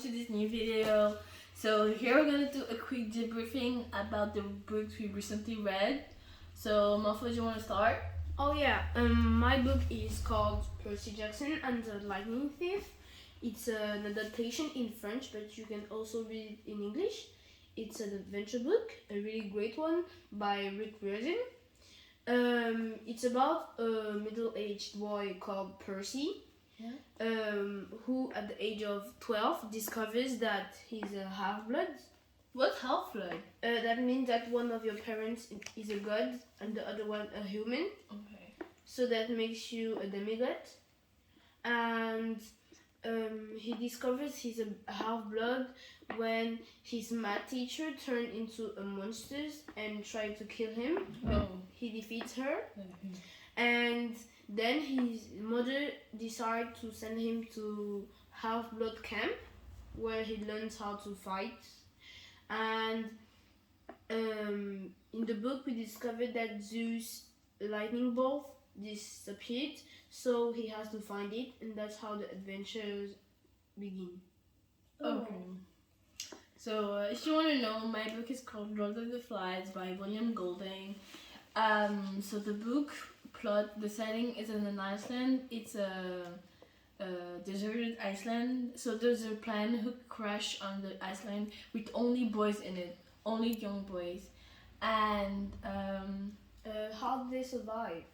to this new video. So here we're gonna do a quick debriefing about the books we recently read. So Manfouo, do you want to start? Oh yeah, my book is called Percy Jackson and the Lightning Thief. It's an adaptation in French, but you can also read it in English. It's an adventure book, a really great one by Riordan. It's about a middle-aged boy called Percy, who at the age of 12 discovers that he's a half-blood. What's half-blood? That means that one of your parents is a god and the other one a human. Okay. So that makes you a demigod. And he discovers he's a half-blood when his math teacher turned into a monster and tried to kill him. But he defeats her. And then his mother decided to send him to half-blood camp where he learns how to fight. And in the book we discovered that Zeus' lightning bolt disappeared, so he has to find it, and that's how the adventures begin. Okay. So if you want to know, my book is called Lord of the Flies by William Golding. So the book plot, the setting is in an Iceland. It's a deserted Iceland. So there's a plane who crashed on the Iceland with only boys in it, only young boys. And How did they survive?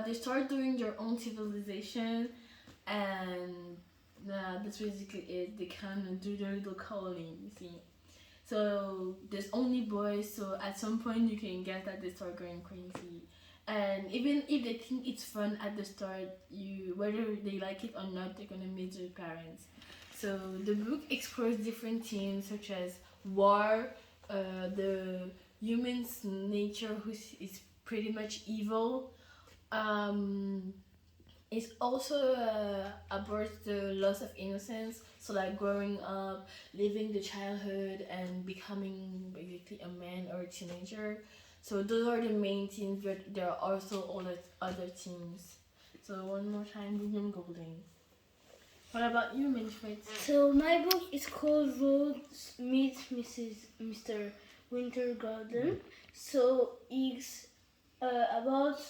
they start doing their own civilization, and that's basically it. They kind of do their little colony, you see. So there's only boys, so at some point you can guess that they start going crazy. And even if they think it's fun at the start, whether they like it or not, they're gonna meet their parents. So the book explores different themes such as war, the human's nature, who is pretty much evil. It's also about the loss of innocence, so like growing up, living the childhood, and becoming basically a man or a teenager. So those are the main themes, but there are also all the other themes. So one more time, William Golding. What about you, Manfouo? So my book is called Rose Meets Mr. Wintergarten. So it's about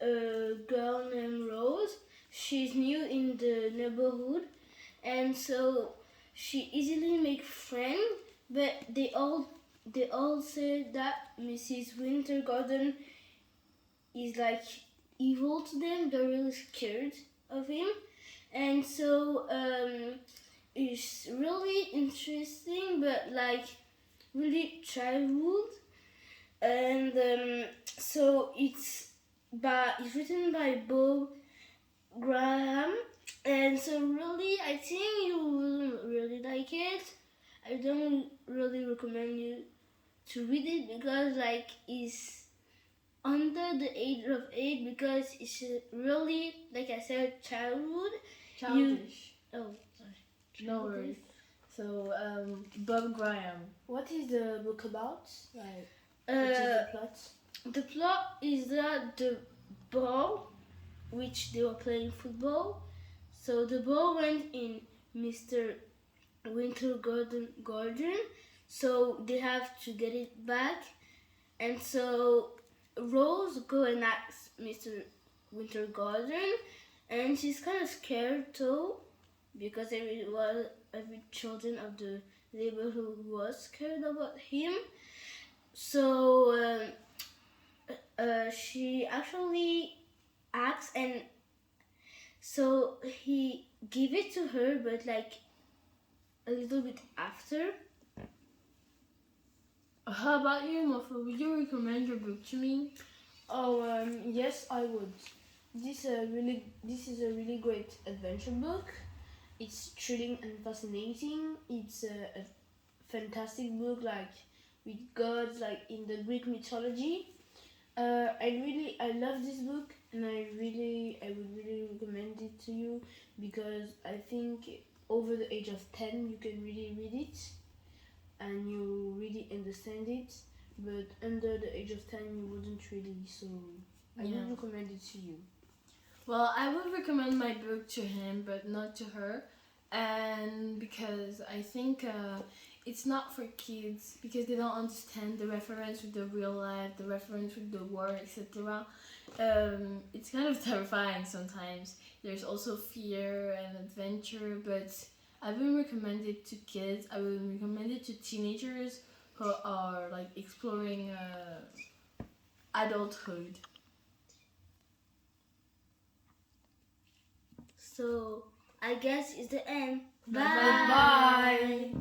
a girl named Rose. She's new in the neighborhood, and so she easily makes friends. But they all say that Mrs. Wintergarten is like evil to them. They're really scared of him. And so it's really interesting, but like really childhood. And so it's written by Bob Graham, and so really I think you will really like it. I don't really recommend you to read it because like it's under the age of 8, because it's really, like I said, childhood. Childish. Oh, No worries. So, Bob Graham. What is the book about? Like, Uh, what is the plot? The plot is that the ball, which they were playing football, so the ball went in Mr. Wintergarten, so they have to get it back. And so Rose go and ask Mr. Wintergarten, and she's kind of scared too, because every children of the neighborhood was scared about him. So she actually asks, and so he give it to her, but like a little bit after. How about you, Manfouo? Would you recommend your book to me? Yes, I would. This is a really great adventure book. It's thrilling and fascinating. It's a fantastic book, like with gods, like in the Greek mythology. I love this book, and I would really recommend it to you, because I think over the age of 10 you can really read it and you really understand it, but under the age of 10 you wouldn't really, so I would recommend it to you. Well, I would recommend my book to him, but not to her, and because I think it's not for kids because they don't understand the reference with the real life, the reference with the war, etc. It's kind of terrifying sometimes. There's also fear and adventure, but I wouldn't recommend it to kids. I would recommend it to teenagers who are like exploring adulthood. So I guess it's the end. Bye.